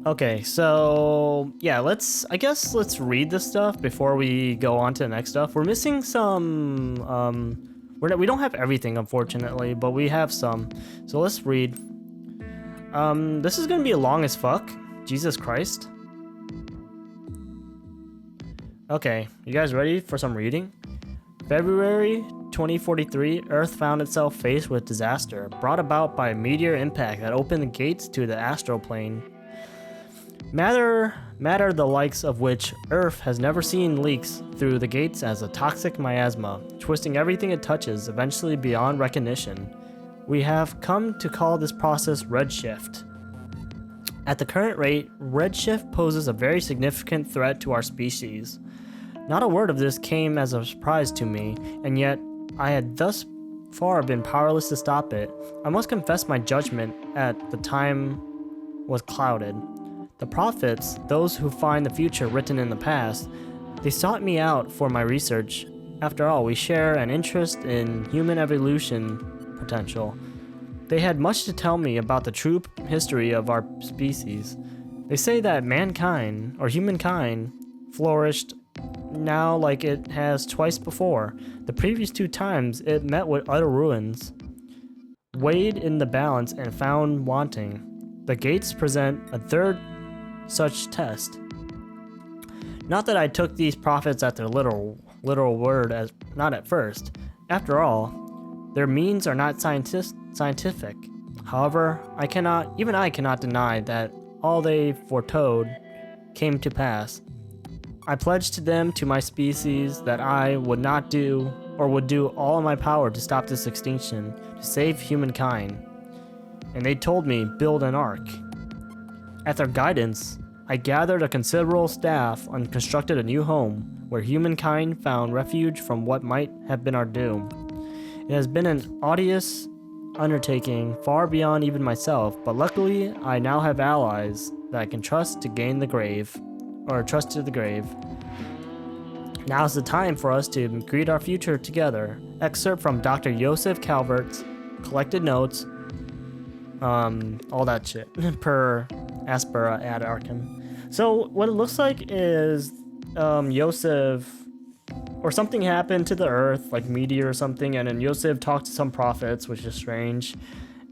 Okay, so yeah, I guess let's read this stuff before we go on to the next stuff. We're missing some, we don't have everything, unfortunately, but we have some. So let's read. This is gonna be long as fuck. Jesus Christ. Okay, you guys ready for some reading? February 2043, Earth found itself faced with disaster, brought about by a meteor impact that opened the gates to the astral plane. Matter the likes of which Earth has never seen leaks through the gates as a toxic miasma, twisting everything it touches, eventually beyond recognition. We have come to call this process redshift. At the current rate, redshift poses a very significant threat to our species. Not a word of this came as a surprise to me, and yet I had thus far been powerless to stop it. I must confess my judgment at the time was clouded. The prophets, those who find the future written in the past, they sought me out for my research. After all, we share an interest in human evolution potential. They had much to tell me about the true history of our species. They say that mankind, or humankind, flourished now like it has twice before. The previous two times it met with utter ruins, weighed in the balance and found wanting. The gates present a third such test. Not that I took these prophets at their literal word, as not at first. After all, their means are not scientific. However, I cannot deny that all they foretold came to pass. I pledged to them, to my species, that I would not do, or would do all in my power to stop this extinction, to save humankind. And they told me, build an ark. At their guidance, I gathered a considerable staff and constructed a new home, where humankind found refuge from what might have been our doom. It has been an arduous undertaking, far beyond even myself, but luckily I now have allies that I can trust to gain the grave, or trust to the grave. Now's the time for us to greet our future together. Excerpt from Dr. Joseph Calvert's collected notes, all that shit, per Aspera ad Arkham. So what it looks like is Yosef, or something happened to the earth, like meteor or something, and then Yosef talked to some prophets, which is strange,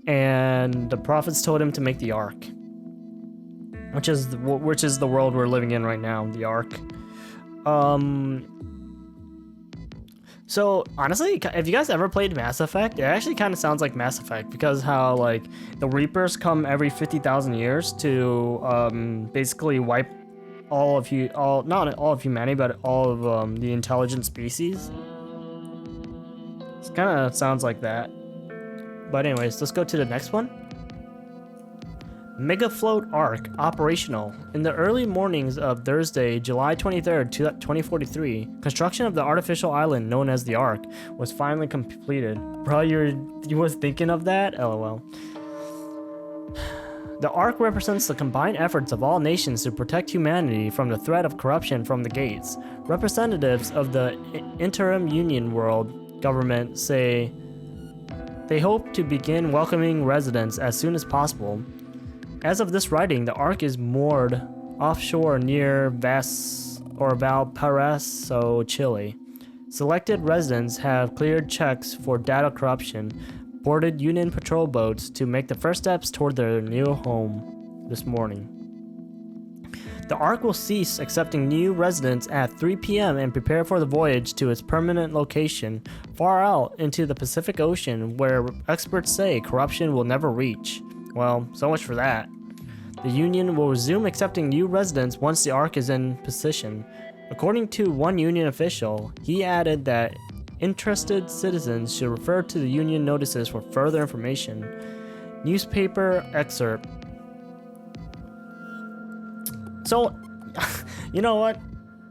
and the prophets told him to make the ark, which is the world we're living in right now, the ark. So honestly, if you guys ever played Mass Effect, it actually kind of sounds like Mass Effect, because how like the Reapers come every 50,000 years to basically wipe not all of humanity, but all of the intelligent species. It kind of sounds like that. But anyways, let's go to the next one. Megafloat Arc operational. In the early mornings of Thursday, July 23rd, 2043, construction of the artificial island known as the Ark was finally completed. Bro, you was thinking of that? LOL. The Ark represents the combined efforts of all nations to protect humanity from the threat of corruption from the gates. Representatives of the interim Union World government say they hope to begin welcoming residents as soon as possible. As of this writing, the Ark is moored offshore near Valparaiso, Chile. Selected residents have cleared checks for data corruption, boarded Union patrol boats to make the first steps toward their new home this morning. The Ark will cease accepting new residents at 3 p.m. and prepare for the voyage to its permanent location far out into the Pacific Ocean, where experts say corruption will never reach. Well, so much for that. The Union will resume accepting new residents once the Ark is in position. According to one Union official, he added that interested citizens should refer to the Union notices for further information. Newspaper excerpt. So, you know what?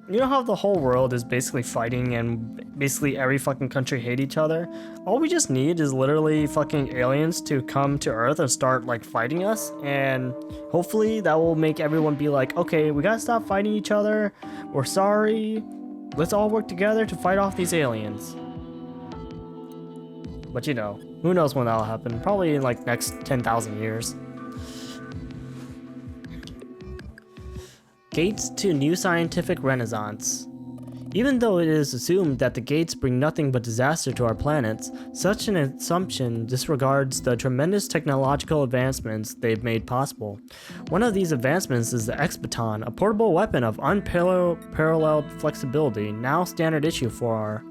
You know how the whole world is basically fighting and basically every fucking country hate each other? All we just need is literally fucking aliens to come to Earth and start like fighting us, and hopefully that will make everyone be like, okay, we gotta stop fighting each other. We're sorry. Let's all work together to fight off these aliens. But you know, who knows when that'll happen? Probably in like next 10,000 years. Gates to new scientific renaissance. Even though it is assumed that the gates bring nothing but disaster to our planets, such an assumption disregards the tremendous technological advancements they've made possible. One of these advancements is the X-Baton, a portable weapon of unparalleled flexibility, now standard issue for our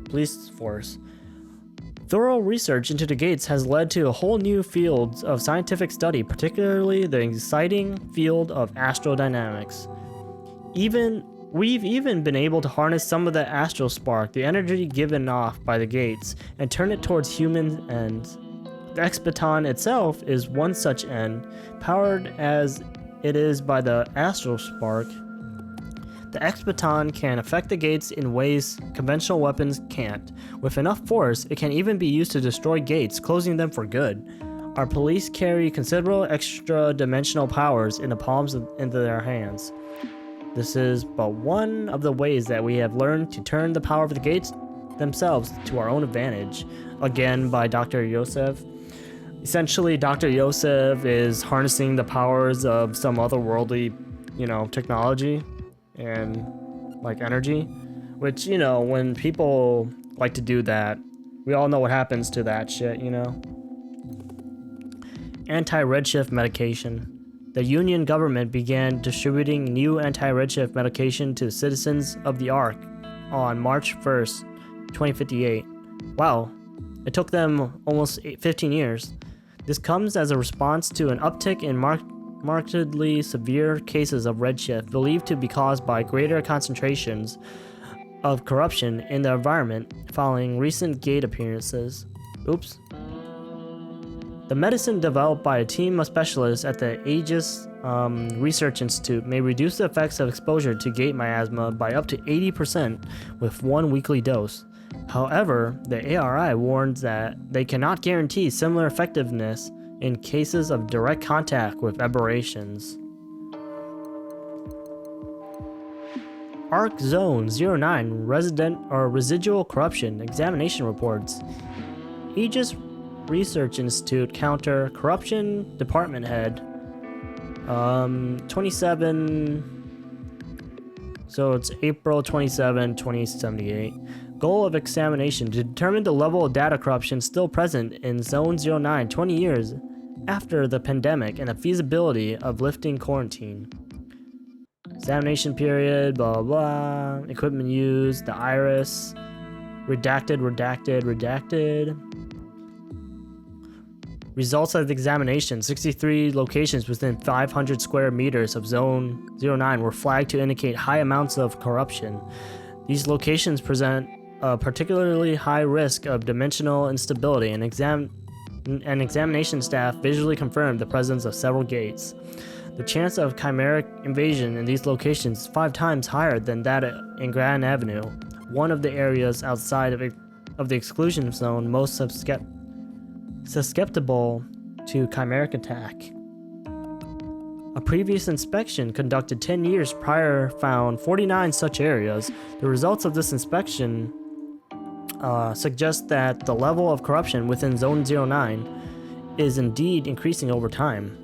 police force. Thorough research into the gates has led to a whole new field of scientific study, particularly the exciting field of astrodynamics. We've even been able to harness some of the astral spark, the energy given off by the gates, and turn it towards human ends. The X-Baton itself is one such end, powered as it is by the astral spark. The X-Baton can affect the gates in ways conventional weapons can't. With enough force, it can even be used to destroy gates, closing them for good. Our police carry considerable extra-dimensional powers in the palms into their hands. This is but one of the ways that we have learned to turn the power of the gates themselves to our own advantage. Again, by Dr. Yosef. Essentially, Dr. Yosef is harnessing the powers of some otherworldly, technology and energy, which, when people like to do that, we all know what happens to that shit, Anti-redshift medication. The Union government began distributing new anti-redshift medication to citizens of the Ark on March 1st, 2058. Wow, it took them almost 15 years. This comes as a response to an uptick in markedly severe cases of redshift believed to be caused by greater concentrations of corruption in the environment following recent gate appearances. Oops. The medicine developed by a team of specialists at the Aegis Research Institute may reduce the effects of exposure to gate miasma by up to 80% with one weekly dose. However, the ARI warns that they cannot guarantee similar effectiveness in cases of direct contact with aberrations. ARC Zone 09 Residual Corruption Examination Reports. Aegis Research Institute Counter Corruption Department Head 27, so it's April 27, 2078. Goal of examination to determine the level of data corruption still present in Zone 09 20 years after the pandemic and the feasibility of lifting quarantine. Examination period, blah blah, equipment used, the iris, redacted. Results of the examination: 63 locations within 500 square meters of Zone 09 were flagged to indicate high amounts of corruption. These locations present a particularly high risk of dimensional instability, and examination staff visually confirmed the presence of several gates. The chance of chimeric invasion in these locations is 5 times higher than that in Grand Avenue, one of the areas outside of the exclusion zone most susceptible to chimeric attack. A previous inspection conducted 10 years prior found 49 such areas. The results of this inspection suggest that the level of corruption within Zone 09 is indeed increasing over time.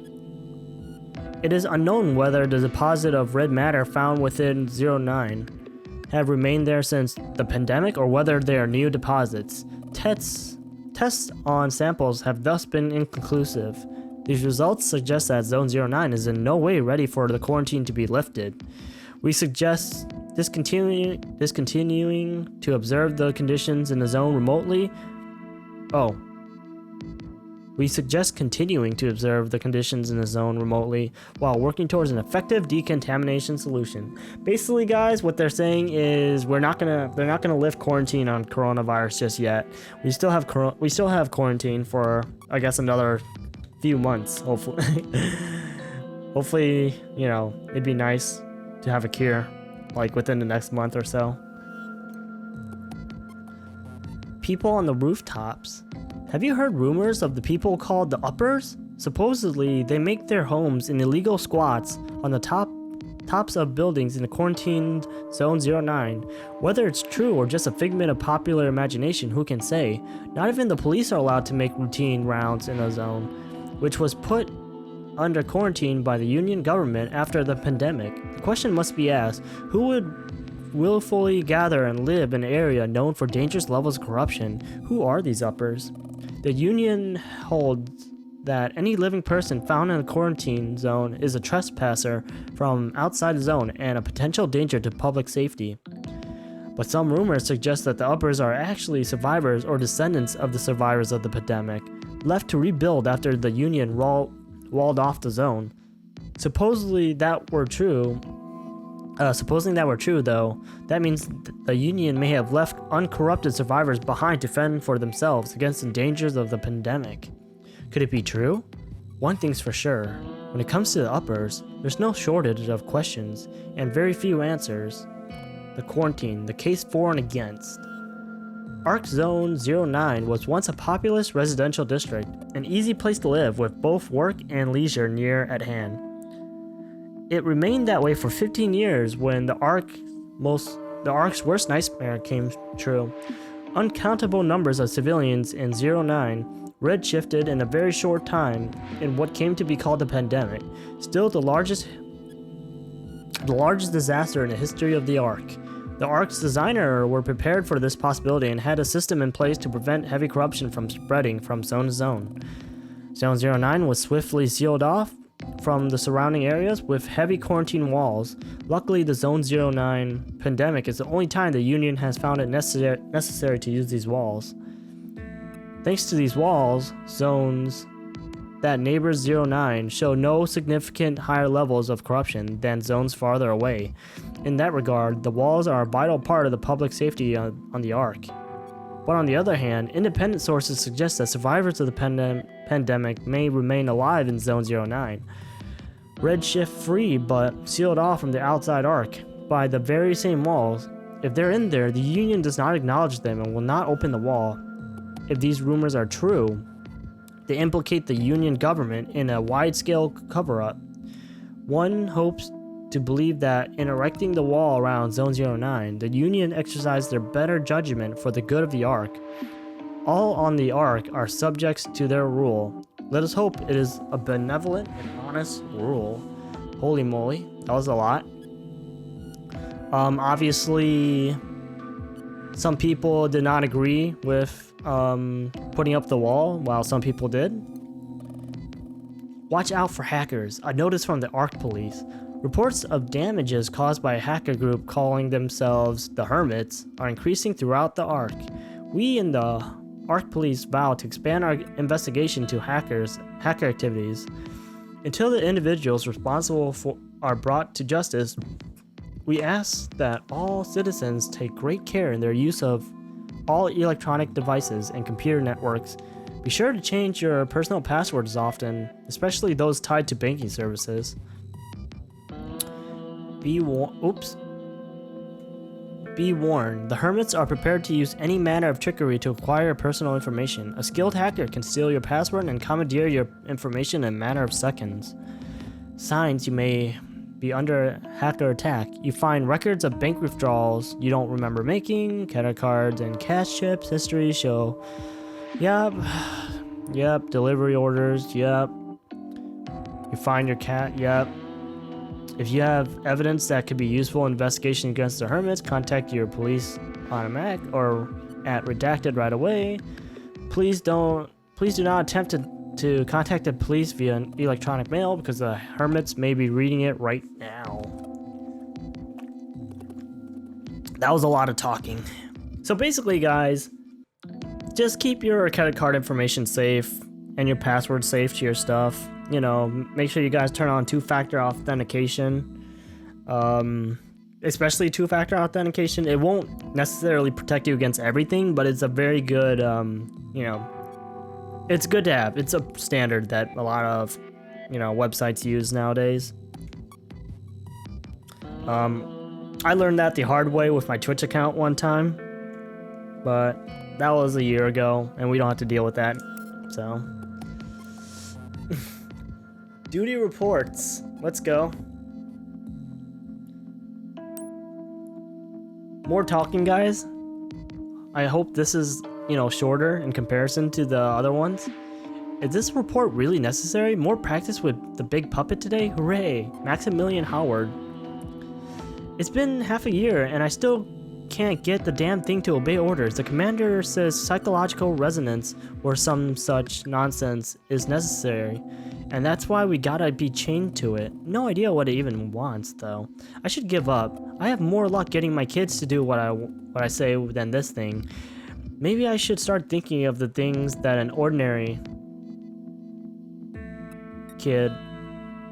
It is unknown whether the deposit of red matter found within 09 have remained there since the pandemic or whether they are new deposits. Tests on samples have thus been inconclusive. These results suggest that Zone 09 is in no way ready for the quarantine to be lifted. We suggest discontinuing to observe the conditions in the zone remotely. We suggest continuing to observe the conditions in the zone remotely while working towards an effective decontamination solution. Basically, guys, what they're saying is they're not gonna lift quarantine on coronavirus just yet. We still have quarantine for, I guess, another few months. Hopefully, it'd be nice to have a cure, within the next month or so. People on the rooftops. Have you heard rumors of the people called the Uppers? Supposedly, they make their homes in illegal squats on the tops of buildings in the quarantined Zone 09. Whether it's true or just a figment of popular imagination, who can say? Not even the police are allowed to make routine rounds in a zone, which was put under quarantine by the Union government after the pandemic. The question must be asked, who would willfully gather and live in an area known for dangerous levels of corruption? Who are these uppers? The Union holds that any living person found in a quarantine zone is a trespasser from outside the zone and a potential danger to public safety. But some rumors suggest that the uppers are actually survivors or descendants of the survivors of the pandemic, left to rebuild after the Union walled off the zone. Supposing that were true, though, that means the Union may have left uncorrupted survivors behind to fend for themselves against the dangers of the pandemic. Could it be true? One thing's for sure. When it comes to the uppers, there's no shortage of questions and very few answers. The quarantine, the case for and against. Arc Zone 09 was once a populous residential district, an easy place to live with both work and leisure near at hand. It remained that way for 15 years when the Arc's worst nightmare came true. Uncountable numbers of civilians in 09 redshifted in a very short time in what came to be called the pandemic, still the largest disaster in the history of the Arc. The Arc's designers were prepared for this possibility and had a system in place to prevent heavy corruption from spreading from zone to zone. Zone 09 was swiftly sealed off from the surrounding areas with heavy quarantine walls. Luckily, the Zone 09 pandemic is the only time the Union has found it necessary to use these walls. Thanks to these walls, zones that neighbors 09 show no significant higher levels of corruption than zones farther away. In that regard, the walls are a vital part of the public safety on the Arc. But on the other hand, independent sources suggest that survivors of the pandemic may remain alive in Zone 09. Redshift free but sealed off from the outside Arc by the very same walls. If they're in there, the Union does not acknowledge them and will not open the wall. If these rumors are true, they implicate the Union government in a wide-scale cover-up. One hopes to believe that in erecting the wall around Zone 09, the Union exercised their better judgment for the good of the Arc. All on the Arc are subjects to their rule. Let us hope it is a benevolent and honest rule. Holy moly, that was a lot. Obviously, some people did not agree with putting up the wall, while some people did. Watch out for hackers. A notice from the Arc Police. Reports of damages caused by a hacker group calling themselves the Hermits are increasing throughout the Arc. We in the Arc Police vow to expand our investigation to hacker activities. Until the individuals responsible are brought to justice, we ask that all citizens take great care in their use of all electronic devices and computer networks. Be sure to change your personal passwords often, especially those tied to banking services. Be warned, the Hermits are prepared to use any manner of trickery to acquire personal information. A skilled hacker can steal your password and commandeer your information in a matter of seconds. Signs you may be under hacker attack. You find records of bank withdrawals you don't remember making, credit cards and cash chips history show. Yep, delivery orders, yep. You find your cat, yep. If you have evidence that could be useful in investigation against the Hermits, contact your police automatic or at redacted right away. Please do not attempt to contact the police via electronic mail because the Hermits may be reading it right now. That was a lot of talking. So basically, guys, just keep your credit card information safe and your password safe to your stuff. You know, make sure you guys turn on two-factor authentication. Especially two-factor authentication. It won't necessarily protect you against everything, but it's a very good, you know, it's good to have. It's a standard that a lot of, you know, websites use nowadays. I learned that the hard way with my Twitch account one time, but that was a year ago, and we don't have to deal with that, so. Duty reports. Let's go. More talking, guys. I hope this is, you know, shorter in comparison to the other ones. Is this report really necessary? More practice with the big puppet today? Hooray! Maximilian Howard. It's been half a year and I still can't get the damn thing to obey orders. The commander says psychological resonance or some such nonsense is necessary, and that's why we gotta be chained to it. No idea what it even wants, though. I should give up. I have more luck getting my kids to do what I say than this thing. Maybe I should start thinking of the things that an ordinary kid,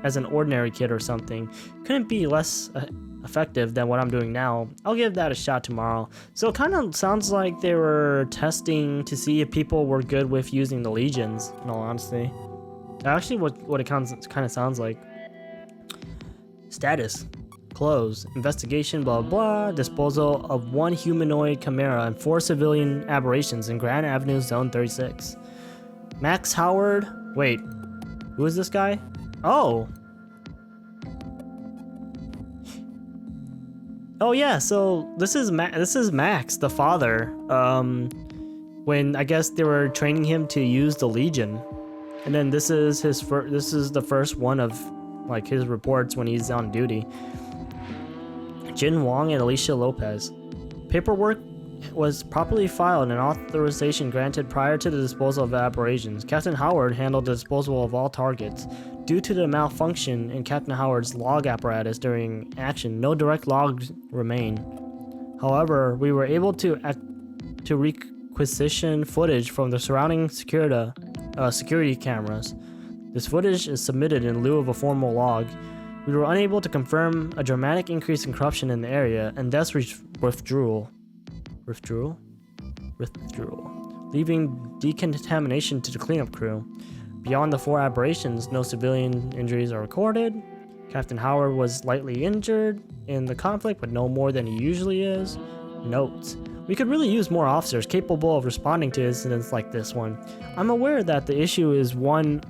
as an ordinary kid or something, couldn't be less effective than what I'm doing now. I'll give that a shot tomorrow. So it kind of sounds like they were testing to see if people were good with using the legions, in all honesty. Actually, what it kind of sounds like. Status. Close. Investigation, blah, blah. Disposal of 1 humanoid chimera and 4 civilian aberrations in Grand Avenue, Zone 36. Max Howard. Wait. Who is this guy? Oh. Oh yeah, so this is Max, the father. When I guess they were training him to use the Legion. And then this is the first one of like his reports when he's on duty. Jin Wong and Alicia Lopez. Paperwork was properly filed and authorization granted prior to the disposal of aberrations. Captain Howard handled the disposal of all targets. Due to the malfunction in Captain Howard's log apparatus during action, no direct logs remain. However, we were able to requisition footage from the surrounding security cameras. This footage is submitted in lieu of a formal log. We were unable to confirm a dramatic increase in corruption in the area, and thus withdrew, leaving decontamination to the cleanup crew. Beyond the 4 aberrations, no civilian injuries are recorded. Captain Howard was lightly injured in the conflict, but no more than he usually is. Notes. We could really use more officers capable of responding to incidents like this one. I'm aware that the issue is one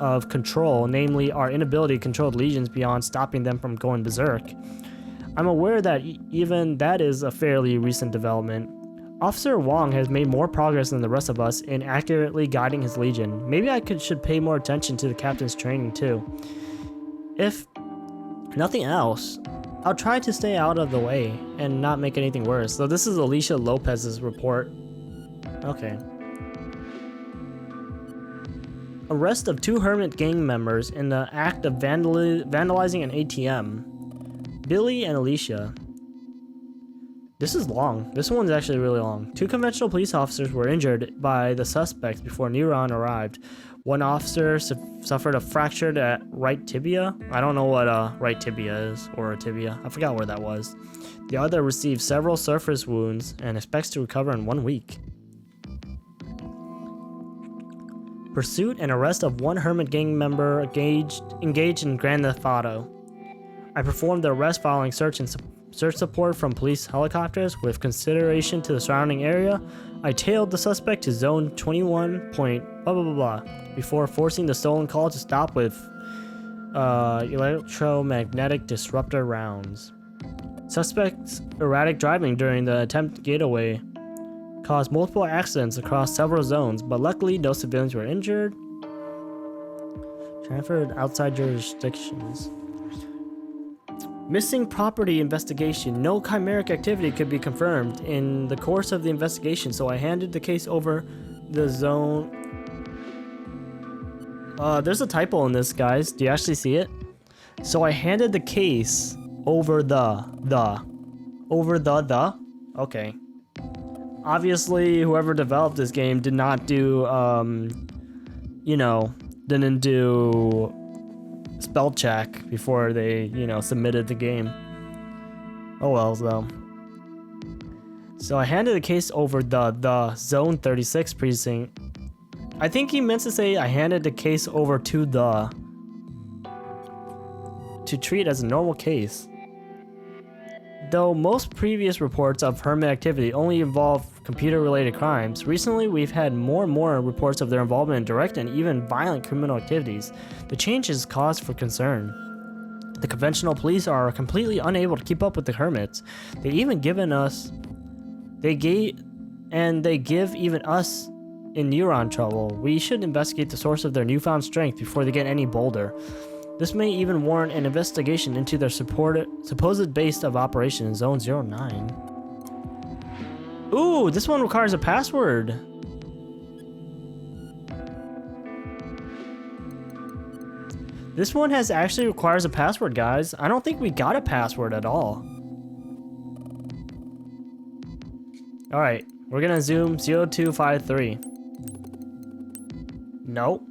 of control, namely our inability to control legions beyond stopping them from going berserk. I'm aware that even that is a fairly recent development. Officer Wong has made more progress than the rest of us in accurately guiding his legion. Maybe I should pay more attention to the captain's training too. If nothing else, I'll try to stay out of the way and not make anything worse. So this is Alicia Lopez's report. Okay. Arrest of 2 Hermit gang members in the act of vandalizing an ATM. Billy and Alicia. This is long. This one's actually really long. 2 conventional police officers were injured by the suspects before Neuron arrived. 1 officer suffered a fractured at right tibia. I don't know what a right tibia is, or a tibia. I forgot where that was. The other received several surface wounds and expects to recover in 1 week. Pursuit and arrest of 1 Hermit gang member engaged in Grand Theft Auto. I performed the arrest following search support from police helicopters. With consideration to the surrounding area, I tailed the suspect to zone 21 point blah blah blah blah before forcing the stolen call to stop with electromagnetic disruptor rounds. Suspect's erratic driving during the attempted getaway caused multiple accidents across several zones, but luckily no civilians were injured. Transferred outside jurisdictions. Missing property investigation. No chimeric activity could be confirmed in the course of the investigation, so I handed the case over the zone. There's a typo in this, guys. Do you actually see it? So I handed the case over the. Okay. Obviously, whoever developed this game did not do, didn't do spell check before they, submitted the game. Oh well, though. So I handed the case over the Zone 36 precinct. I think he meant to say I handed the case over to treat as a normal case. Though most previous reports of Hermit activity only involve computer-related crimes, recently we've had more and more reports of their involvement in direct and even violent criminal activities. The change is cause for concern. The conventional police are completely unable to keep up with the Hermits. They give even us in neuron trouble. We should investigate the source of their newfound strength before they get any bolder. This may even warrant an investigation into their supposed base of operation in Zone 09. Ooh, this one requires a password. This one actually requires a password, guys. I don't think we got a password at all. All right, we're gonna zoom 0253. Nope.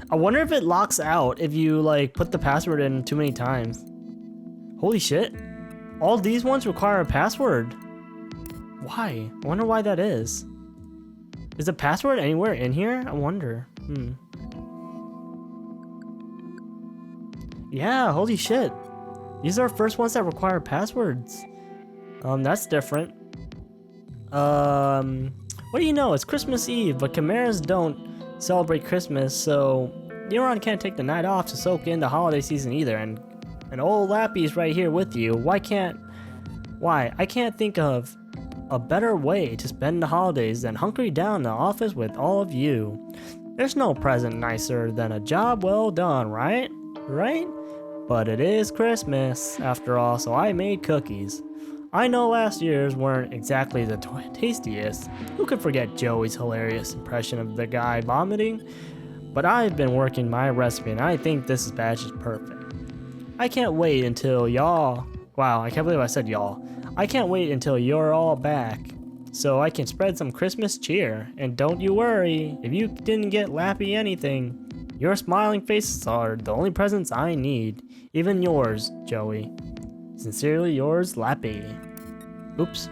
I wonder if it locks out if you like put the password in too many times. Holy shit. All these ones require a password. Why? I wonder why that is. Is the password anywhere in here? I wonder. Yeah, holy shit. These are first ones that require passwords. That's different. What do you know? It's Christmas Eve, but Chimeras don't celebrate Christmas, so Neuron can't take the night off to soak in the holiday season either, and old Lappy's right here with you. Why? I can't think of a better way to spend the holidays than hunkering down in the office with all of you. There's no present nicer than a job well done, right? Right? But it is Christmas, after all, so I made cookies. I know last year's weren't exactly the tastiest. Who could forget Joey's hilarious impression of the guy vomiting? But I've been working my recipe and I think this batch is perfect. I can't wait until y'all... Wow, I can't believe I said y'all. I can't wait until you're all back so I can spread some Christmas cheer. And don't you worry, if you didn't get Lappy anything, your smiling faces are the only presents I need. Even yours, Joey. Sincerely yours, Lappy. Oops.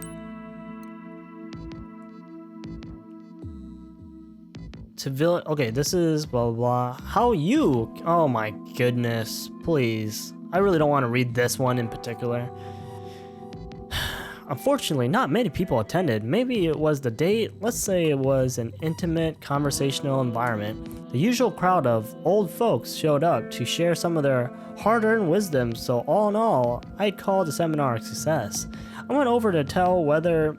Okay, this is blah, blah, blah. How you? Oh my goodness. Please. I really don't want to read this one in particular. Unfortunately, not many people attended. Maybe it was the date. Let's say it was an intimate, conversational environment. The usual crowd of old folks showed up to share some of their hard-earned wisdom, so all in all, I'd call the seminar a success. I went over to tell whether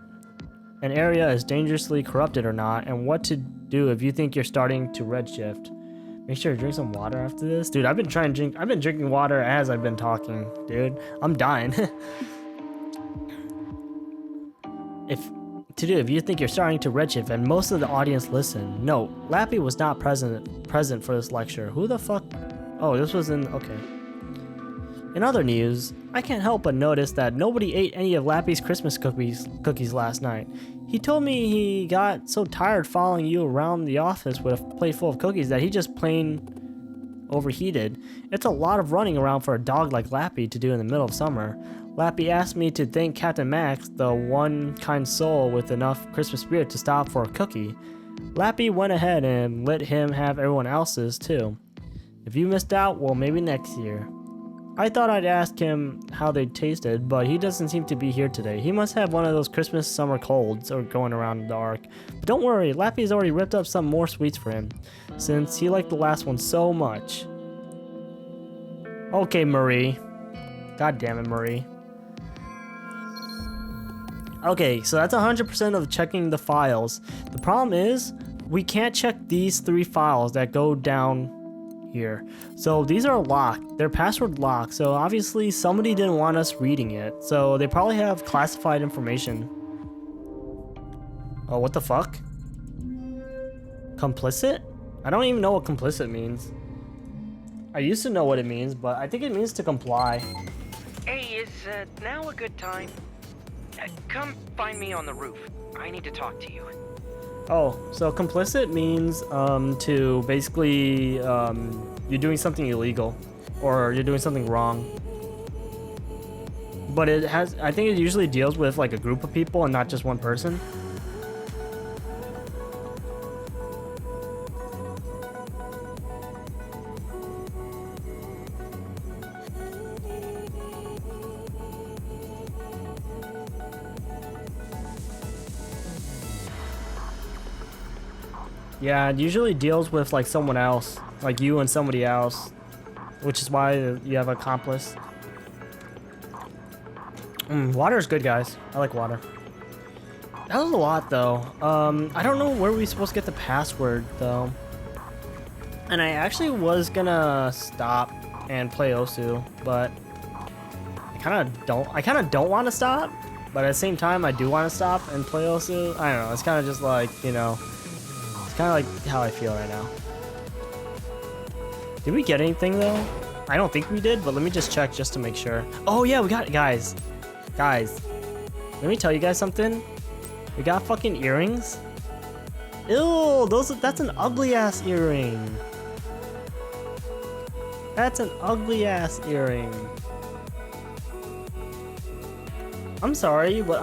an area is dangerously corrupted or not, and what to do if you think you're starting to redshift. Make sure to drink some water after this. Dude, I've been drinking water as I've been talking, dude. I'm dying. If you think you're starting to redshift, and most of the audience listened. Note, Lappy was not present for this lecture. Who the fuck? Oh, this was in... Okay. In other news, I can't help but notice that nobody ate any of Lappy's Christmas cookies last night. He told me he got so tired following you around the office with a plate full of cookies that he just plain overheated. It's a lot of running around for a dog like Lappy to do in the middle of summer. Lappy asked me to thank Captain Max, the one kind soul with enough Christmas spirit to stop for a cookie. Lappy went ahead and let him have everyone else's too. If you missed out, well, maybe next year. I thought I'd ask him how they tasted, but he doesn't seem to be here today. He must have one of those Christmas summer colds or going around in the dark. But don't worry, Lappy's already ripped up some more sweets for him, since he liked the last one so much. Okay, Marie. God damn it, Marie. Okay, so that's 100% of checking the files. The problem is, we can't check these 3 files that go down here. So these are locked. They're password locked. So obviously somebody didn't want us reading it. So they probably have classified information. Oh, what the fuck? Complicit? I don't even know what complicit means. I used to know what it means, but I think it means to comply. Hey, is now a good time? Come find me on the roof. I need to talk to you. Oh, so complicit means to basically you're doing something illegal or you're doing something wrong. But I think it usually deals with like a group of people and not just one person. Yeah, it usually deals with like someone else, like you and somebody else, which is why you have an accomplice. Water is good, guys. I like water. That was a lot though. I don't know where we're supposed to get the password though. And I actually was gonna stop and play Osu, but I kind of don't want to stop, but at the same time I do want to stop and play Osu. I don't know. It's kind of just like, you know, it's kind of like how I feel right now. Did we get anything though? I don't think we did, but let me just check just to make sure. Oh yeah, we got it, guys. Guys, let me tell you guys something. We got fucking earrings. Ew, that's an ugly ass earring. That's an ugly ass earring. I'm sorry, but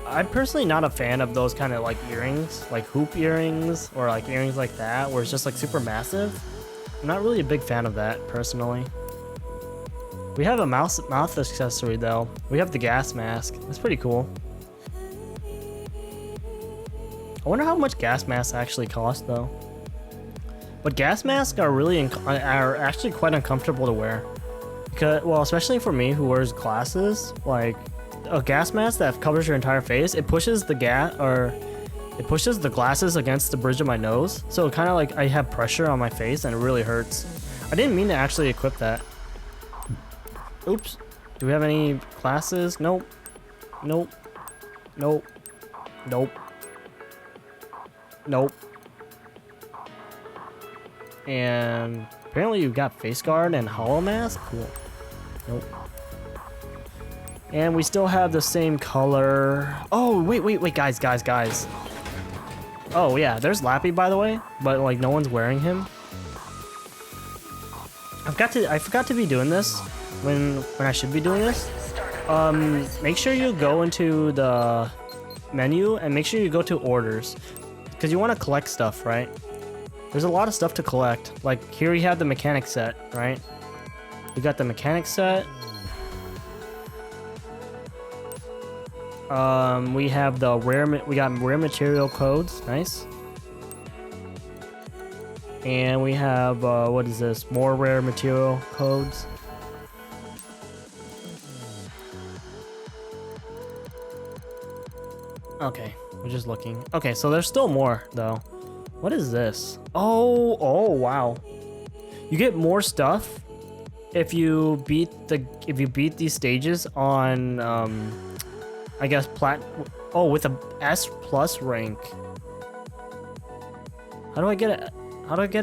I'm personally not a fan of those kind of like earrings, like hoop earrings or like earrings like that, where it's just like super massive. I'm not really a big fan of that personally. We have a mouth accessory though. We have the gas mask. That's pretty cool. I wonder how much gas masks actually cost though. But gas masks are actually quite uncomfortable to wear. Because, well, especially for me who wears glasses, like a gas mask that covers your entire face, it pushes the glasses against the bridge of my nose. So kind of like I have pressure on my face and it really hurts. I didn't mean to actually equip that. Oops. Do we have any glasses? Nope. Nope. Nope. Nope. Nope. And apparently you've got face guard and hollow mask. Cool. Nope. And we still have the same color. Oh, wait, guys. Oh yeah, there's Lappy by the way, but like no one's wearing him. I forgot to be doing this when I should be doing this. Make sure you go into the menu and make sure you go to orders, because you want to collect stuff, right? There's a lot of stuff to collect. Like here we have the mechanic set, right? We got the mechanic set. We have the we got rare material codes, nice. And we have what is this? More rare material codes. Okay, we're just looking. Okay, so there's still more though. What is this? Oh wow. You get more stuff if you beat these stages on I guess with a S+ rank. How do I get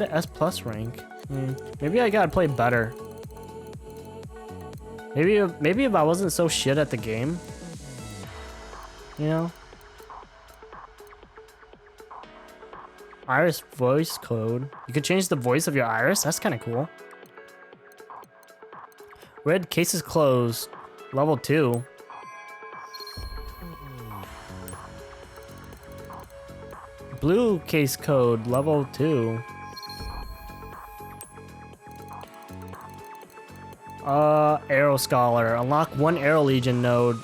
an S+ rank? Maybe I gotta play better. Maybe if I wasn't so shit at the game, you know. Iris voice code. You could change the voice of your iris. That's kind of cool. Red cases closed. Level 2. Blue case code. Level 2. Arrow Scholar. Unlock 1 Arrow Legion node.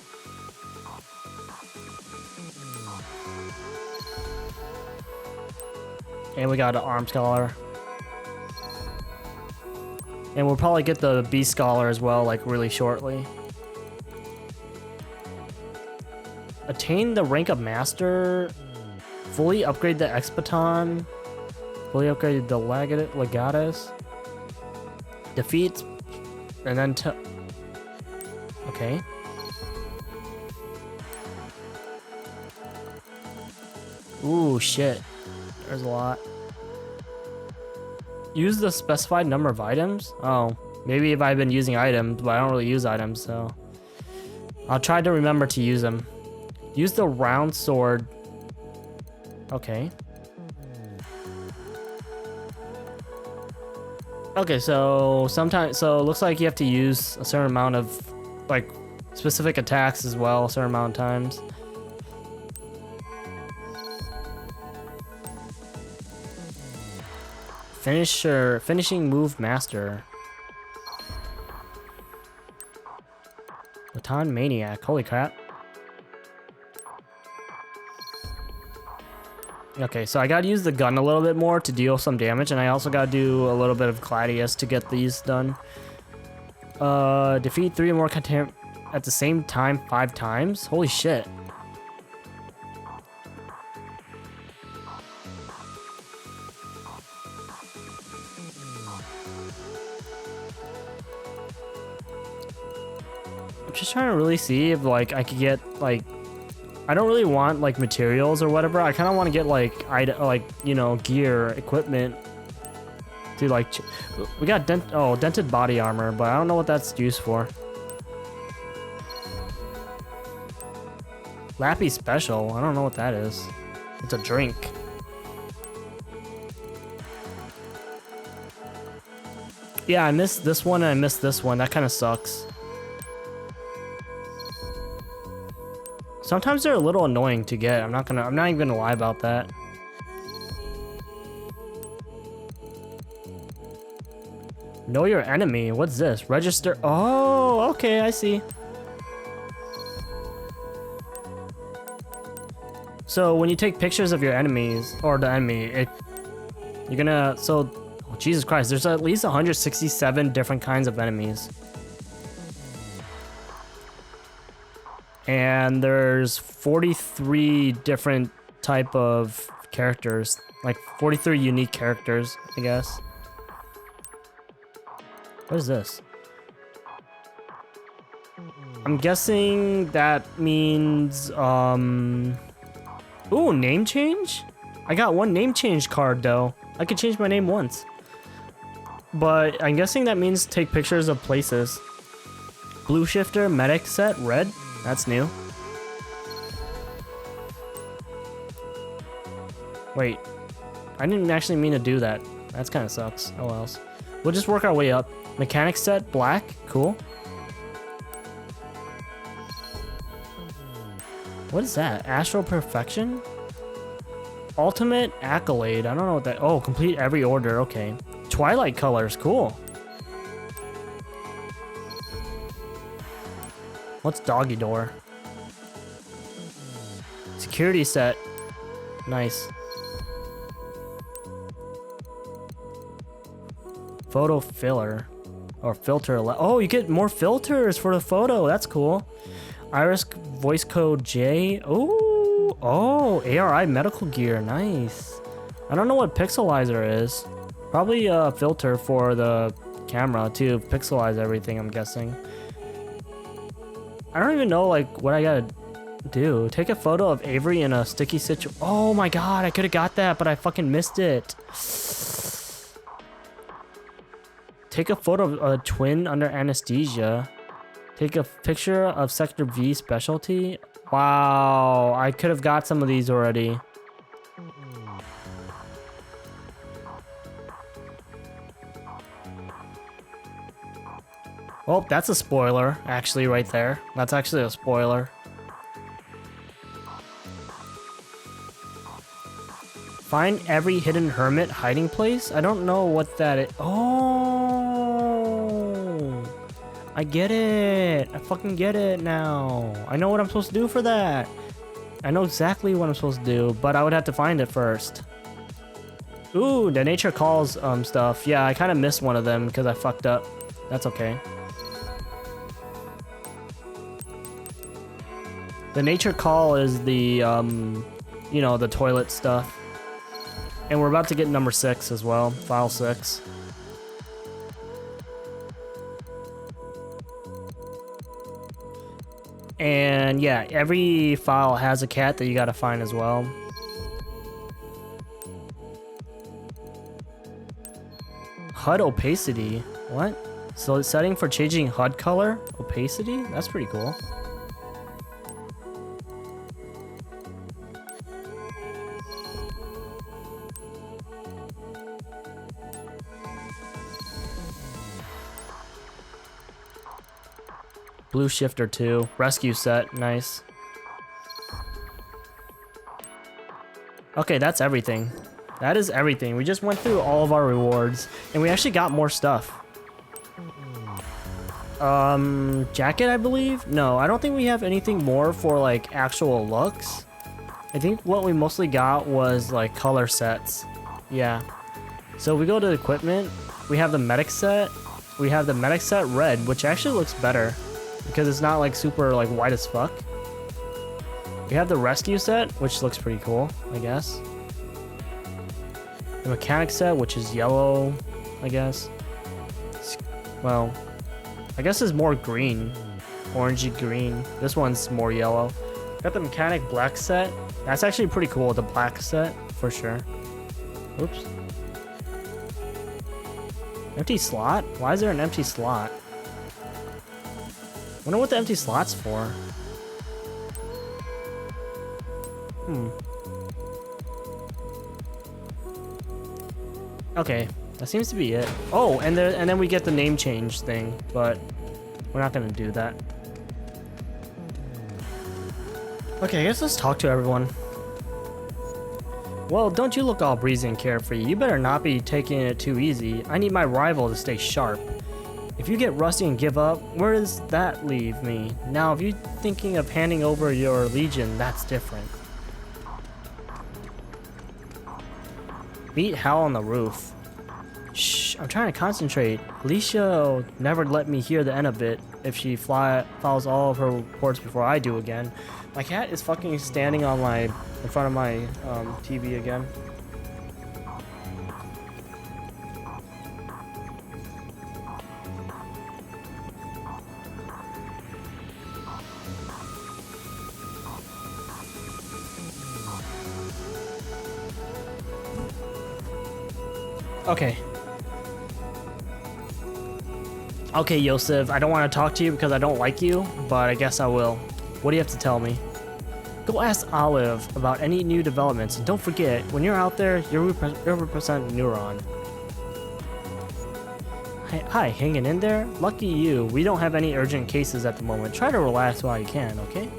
And we got an Arm Scholar. And we'll probably get the Beast Scholar as well, like really shortly. Attain the rank of Master. Fully upgrade the Expaton. Fully upgrade the Legatus. Defeat. And then okay. Ooh, shit. There's a lot. Use the specified number of items? Oh, maybe if I've been using items, but I don't really use items, so I'll try to remember to use them. Use the round sword. Okay. Okay, so it looks like you have to use a certain amount of like specific attacks as well, a certain amount of times. Finishing move master. Baton Maniac, holy crap. Okay, so I gotta use the gun a little bit more to deal some damage, and I also gotta do a little bit of Gladius to get these done. Defeat 3 or more at the same time 5 times? Holy shit. I'm just trying to really see if like I could get like, I don't really want like materials or whatever. I kind of want to get like you know, gear, equipment. Dude, like we got dented body armor, but I don't know what that's used for. Lappy Special, I don't know what that is. It's a drink. Yeah, I missed this one and I missed this one. That kind of sucks. Sometimes they're a little annoying to get. I'm not even gonna lie about that. Know your enemy. What's this? Register. Oh, okay, I see. So when you take pictures of your enemies or the enemy, you're gonna oh, Jesus Christ, there's at least 167 different kinds of enemies. And there's 43 different type of characters, like 43 unique characters, I guess. What is this? I'm guessing that means, ooh, name change? I got one name change card though. I could change my name once. But I'm guessing that means take pictures of places. Blue shifter, medic set, red. That's new. Wait, I didn't actually mean to do that. That's kind of sucks. Oh well. We'll just work our way up. Mechanic set, black, cool. What is that? Astral perfection? Ultimate accolade. I don't know what that. Oh, complete every order. Okay. Twilight colors, cool. What's doggy door? Security set. Nice. Photo filler. Or filter. Oh, you get more filters for the photo. That's cool. Iris voice code J. Oh, ARI medical gear. Nice. I don't know what pixelizer is. Probably a filter for the camera to pixelize everything, I'm guessing. I don't even know like what I gotta do. Take a photo of Avery in a sticky situation. Oh my god, I could have got that, but I fucking missed it. Take a photo of a twin under anesthesia. Take a picture of Sector V specialty. Wow, I could have got some of these already. Oh, that's a spoiler, actually, right there. That's actually a spoiler. Find every hidden hermit hiding place? I don't know what that is. Oh, I get it. I fucking get it now. I know what I'm supposed to do for that. I know exactly what I'm supposed to do, but I would have to find it first. Ooh, the nature calls stuff. Yeah, I kind of missed one of them because I fucked up. That's okay. The nature call is the, you know, the toilet stuff. And we're about to get number 6 as well, file 6. And yeah, every file has a cat that you gotta find as well. HUD opacity, what? So setting for changing HUD color, opacity? That's pretty cool. Blue shifter 2. Rescue set. Nice. Okay, that's everything. That is everything. We just went through all of our rewards. And we actually got more stuff. Jacket, I believe? No, I don't think we have anything more for, like, actual looks. I think what we mostly got was, like, color sets. Yeah. So we go to equipment. We have the medic set. We have the medic set red, which actually looks better. Because it's not like super like white as fuck. We have the rescue set, which looks pretty cool, I guess. The mechanic set, which is yellow, I guess. Well, I guess it's more green. orangey green. This one's more yellow. Got the mechanic black set. That's actually pretty cool, the black set, for sure. Oops. Empty slot? Why is there an empty slot? Wonder what the empty slot's for. Okay, that seems to be it. Oh, and then we get the name change thing, but we're not gonna do that. Okay, I guess let's talk to everyone. Well, don't you look all breezy and carefree. You better not be taking it too easy. I need my rival to stay sharp. If you get rusty and give up, where does that leave me? Now, if you're thinking of handing over your legion, that's different. Meet Hal on the roof. Shh, I'm trying to concentrate. Alicia'll never let me hear the end of it if she follows all of her reports before I do again. My cat is fucking standing on in front of my TV again. Okay. Okay, Yosef, I don't want to talk to you because I don't like you, but I guess I will. What do you have to tell me? Go ask Olive about any new developments, and don't forget, when you're out there, you're represent Neuron. Hi, hanging in there? Lucky you, we don't have any urgent cases at the moment. Try to relax while you can, okay?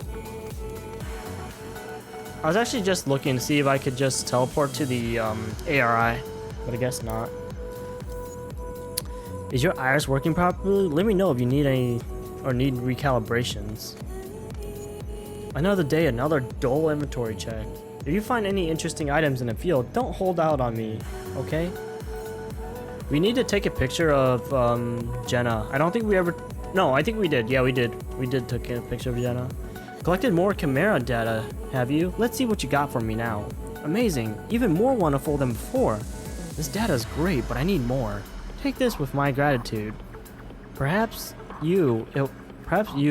I was actually just looking to see if I could just teleport to the ARI, but I guess not. Is your iris working properly? Let me know if you need any or need recalibrations. Another day, another dull inventory check. If you find any interesting items in the field, don't hold out on me, okay? We need to take a picture of Jenna. I don't think we ever... No, I think we did. Yeah, we did. We did take a picture of Jenna. Collected more Chimera data, have you? Let's see what you got for me now. Amazing. Even more wonderful than before. This data is great, but I need more. Take this with my gratitude. Perhaps it will help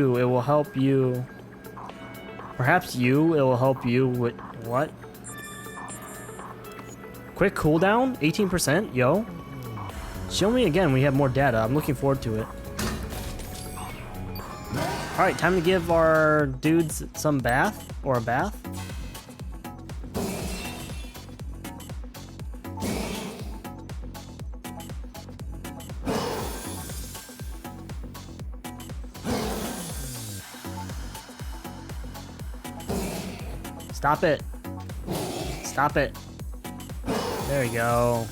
you with what? Quick cooldown? 18%? Yo. Show me again when you have more data. I'm looking forward to it. Alright, time to give our dudes some bath. Or a bath. Stop it. Stop it. There we go.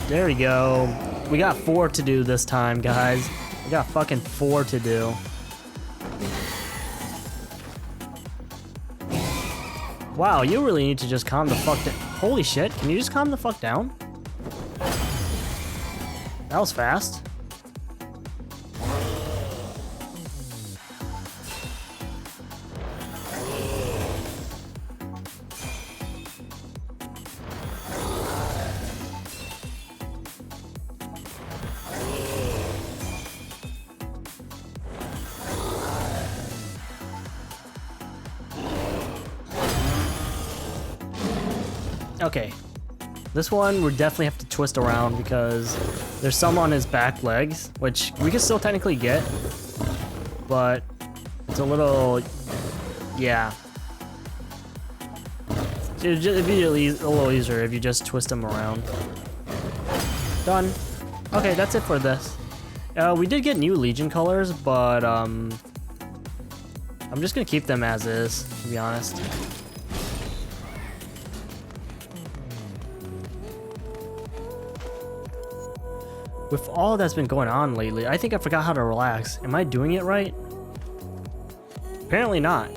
There we go. We got 4 to do this time, guys. We got fucking 4 to do. Wow, you really need to just calm the fuck down. Holy shit, can you just calm the fuck down? That was fast. Okay, this one we definitely have to twist around because there's some on his back legs, which we can still technically get, but it's a little, yeah. It'd be a little easier if you just twist them around. Done. Okay, that's it for this. We did get new Legion colors, but I'm just gonna keep them as is, to be honest. With all that's been going on lately, I think I forgot how to relax. Am I doing it right? Apparently not.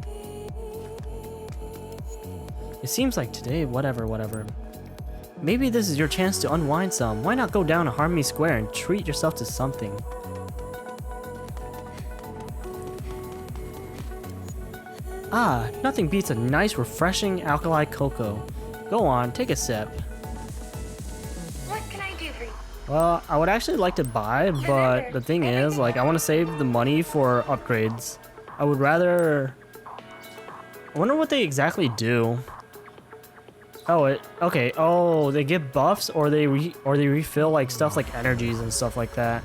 It seems like today, whatever. Maybe this is your chance to unwind some. Why not go down to Harmony Square and treat yourself to something? Ah, nothing beats a nice, refreshing alkali cocoa. Go on, take a sip. What can I do for you? Well, I would actually like to buy, but the thing is, like, I want to save the money for upgrades. I would rather... I wonder what they exactly do. Oh, okay. Oh, they give buffs, or they refill like stuff like energies and stuff like that.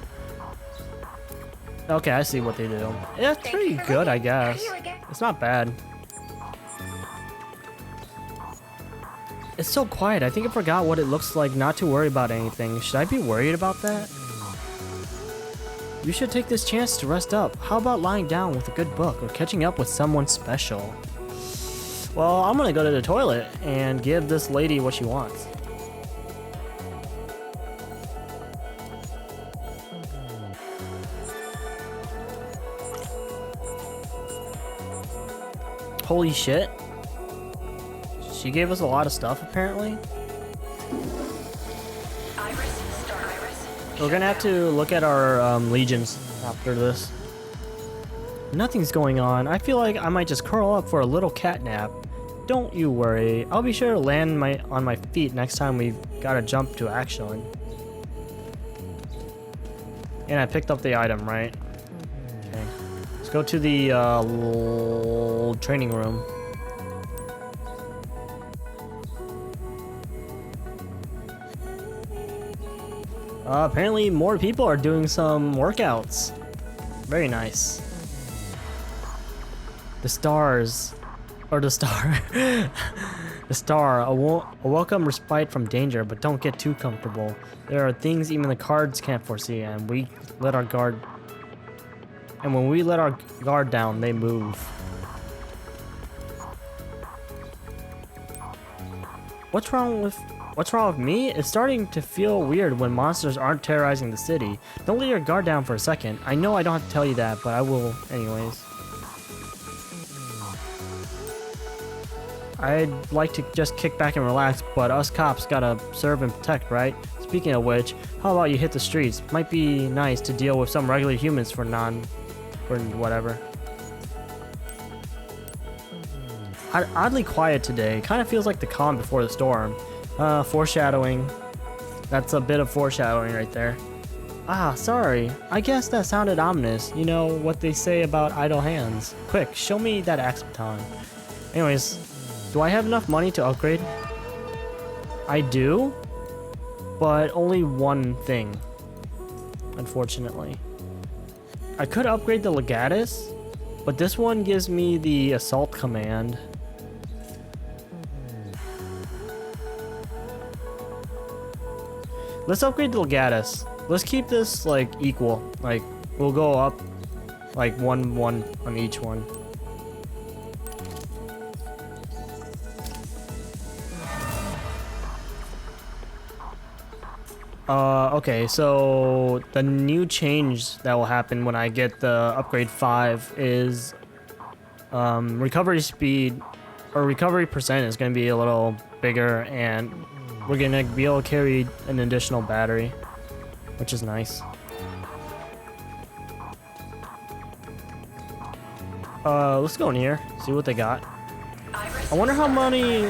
Okay, I see what they do. Yeah, it's pretty good, I guess. It's not bad. It's so quiet. I think I forgot what it looks like not to worry about anything. Should I be worried about that? You should take this chance to rest up. How about lying down with a good book or catching up with someone special? Well, I'm gonna go to the toilet and give this lady what she wants. Holy shit. She gave us a lot of stuff, apparently. We're gonna have to look at our legions after this. Nothing's going on. I feel like I might just curl up for a little cat nap. Don't you worry. I'll be sure to land on my feet next time we've got to jump to action. And I picked up the item, right? Okay. Let's go to the training room. Apparently more people are doing some workouts. Very nice. The stars, or the star, the star, a welcome respite from danger, but don't get too comfortable. There are things even the cards can't foresee, and when we let our guard down, they move. What's wrong with me? It's starting to feel weird when monsters aren't terrorizing the city. Don't let your guard down for a second. I know I don't have to tell you that, but I will anyways. I'd like to just kick back and relax, but us cops gotta serve and protect, right? Speaking of which, how about you hit the streets? Might be nice to deal with some regular humans for whatever. Oddly quiet today. Kind of feels like the calm before the storm. Foreshadowing. That's a bit of foreshadowing right there. Ah, sorry. I guess that sounded ominous. You know what they say about idle hands. Quick, show me that axe baton. Anyways, do I have enough money to upgrade? I do, but only one thing, unfortunately. I could upgrade the Legatus, but this one gives me the assault command. Let's upgrade the Legatus. Let's keep this like equal. Like we'll go up like one on each one. Okay, so the new change that will happen when I get the upgrade 5 is recovery speed or recovery percent is going to be a little bigger, and we're going to be able to carry an additional battery, which is nice. Let's go in here, see what they got. I wonder how many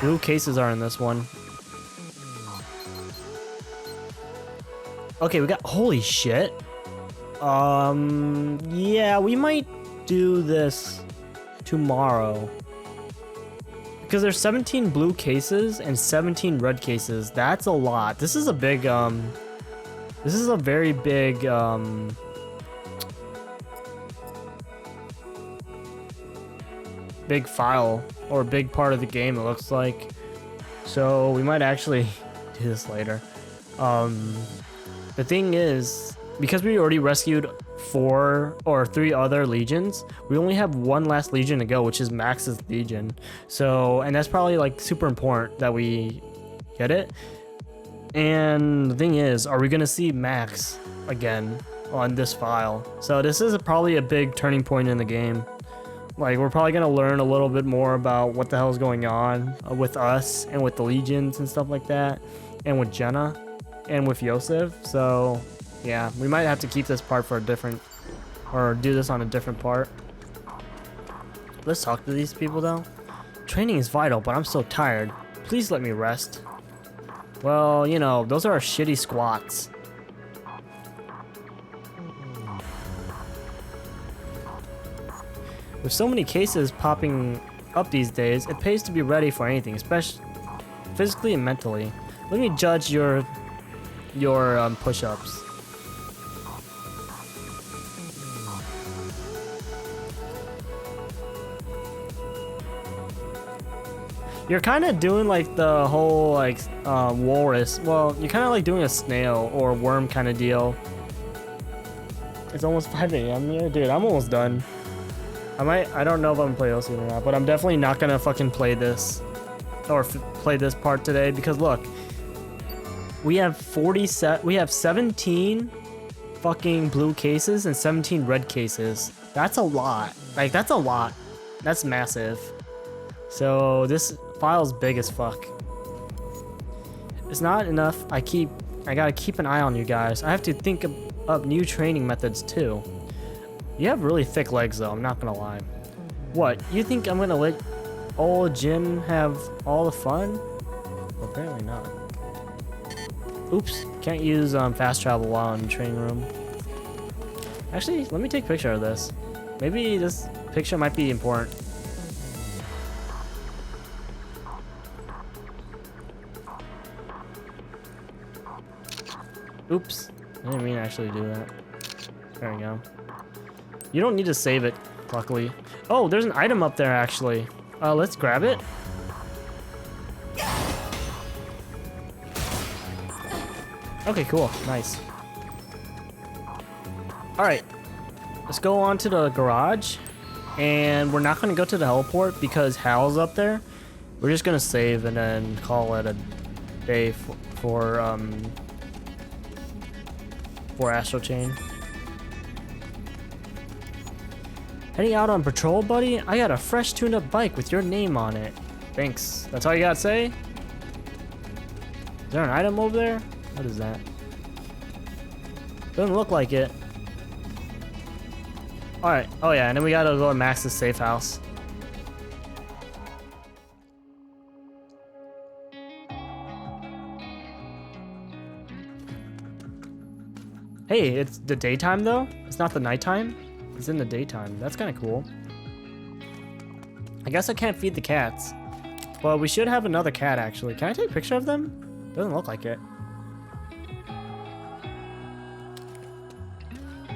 blue cases are in this one. Okay, we got, holy shit. Yeah, we might do this tomorrow. Because there's 17 blue cases and 17 red cases. That's a lot. This is a big, this is a very big, big file, or a big part of the game, it looks like. So we might actually do this later. The thing is, because we already rescued 4 or 3 other legions, we only have one last legion to go, which is Max's legion. So, and that's probably like super important that we get it. And the thing is, are we gonna see Max again on this file? So this is probably a big turning point in the game. Like, we're probably gonna learn a little bit more about what the hell is going on with us and with the legions and stuff like that, and with Jenna and with Yosef. So yeah, we might have to keep this part for a different, or do this on a different part. Let's talk to these people though. Training is vital, but I'm so tired. Please let me rest. Well, you know, those are shitty squats. With so many cases popping up these days, it pays to be ready for anything, especially physically and mentally. Let me judge your push-ups. You're kind of doing like the whole like walrus. Well, you're kind of like doing a snail or worm kind of deal. It's almost 5 a.m. here, dude. I'm almost done. I don't know if I'm gonna play OC or not, but I'm definitely not gonna fucking play this or play this part today because look, we have 17 fucking blue cases and 17 red cases. That's a lot. Like that's a lot. That's massive. So this file's big as fuck. It's not enough. I gotta keep an eye on you guys. I have to think up new training methods too. You have really thick legs though, I'm not gonna lie. What, you think I'm gonna let old Jim have all the fun? Well, apparently not. Oops, can't use fast travel while in the training room. Actually, let me take a picture of this. Maybe this picture might be important. Oops, I didn't mean to actually do that. There we go. You don't need to save it, luckily. Oh, there's an item up there, actually. Let's grab it. Okay, cool. Nice. Alright. Let's go on to the garage. And we're not going to go to the heliport because Hal's up there. We're just going to save and then call it a day for Astral Chain. Heading out on patrol, buddy? I got a fresh tuned-up bike with your name on it. Thanks. That's all you gotta say? Is there an item over there? What is that? Doesn't look like it. Alright. Oh yeah, and then we gotta go to Max's safe house. Hey, it's the daytime though? It's not the nighttime? It's in the daytime. That's kind of cool. I guess I can't feed the cats. Well, we should have another cat actually. Can I take a picture of them? Doesn't look like it.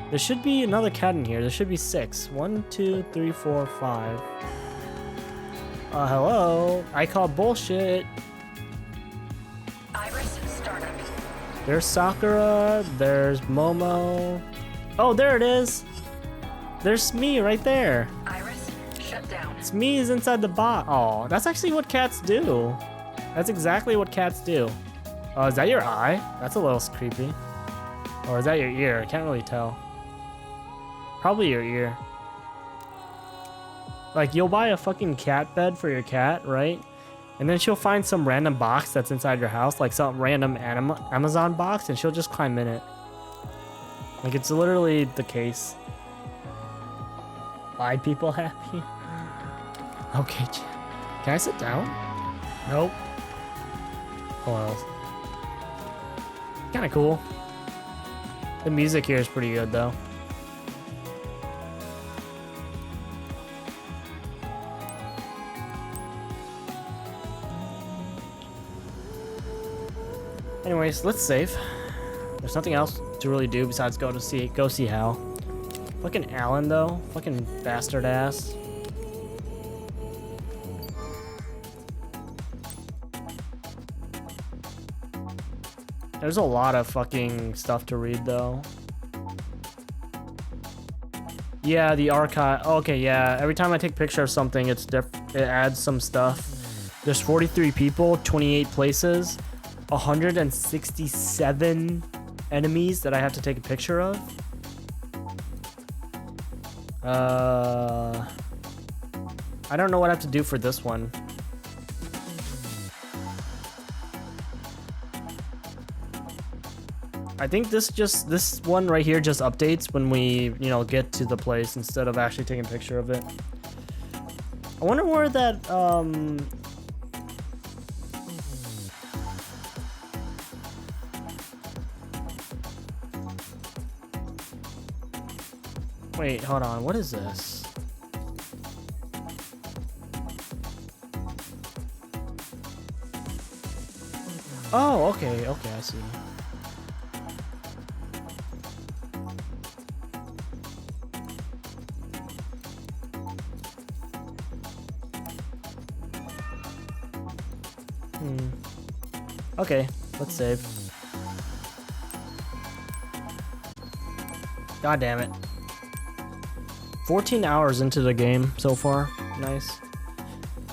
There should be another cat in here. There should be 6. 1, 2, 3, 4, 5. Hello? I call bullshit. Iris startup. There's Sakura. There's Momo. Oh, there it is. There's me right there. Iris shut down. It's me is inside the box. Oh, that's actually what cats do. That's exactly what cats do. Oh, is that your eye? That's a little creepy. Or is that your ear? I can't really tell. Probably your ear. Like, you'll buy a fucking cat bed for your cat, right? And then she'll find some random box that's inside your house, like some random Amazon box, and she'll just climb in it. Like, it's literally the case. Why people happy? Okay, can I sit down? Nope. Oh well. Kinda cool. The music here is pretty good though. Anyways, let's save. There's nothing else to really do besides go see Hal. Fucking Alan though, fucking bastard ass. There's a lot of fucking stuff to read though. Yeah, the archive. Okay, yeah. Every time I take a picture of something, it adds some stuff. There's 43 people, 28 places, 167 enemies that I have to take a picture of. I don't know what I have to do for this one. I think this one right here just updates when we, you know, get to the place instead of actually taking a picture of it. I wonder where that Wait, hold on. What is this? Oh, okay, I see. Okay, let's save. God damn it. 14 hours into the game so far. Nice.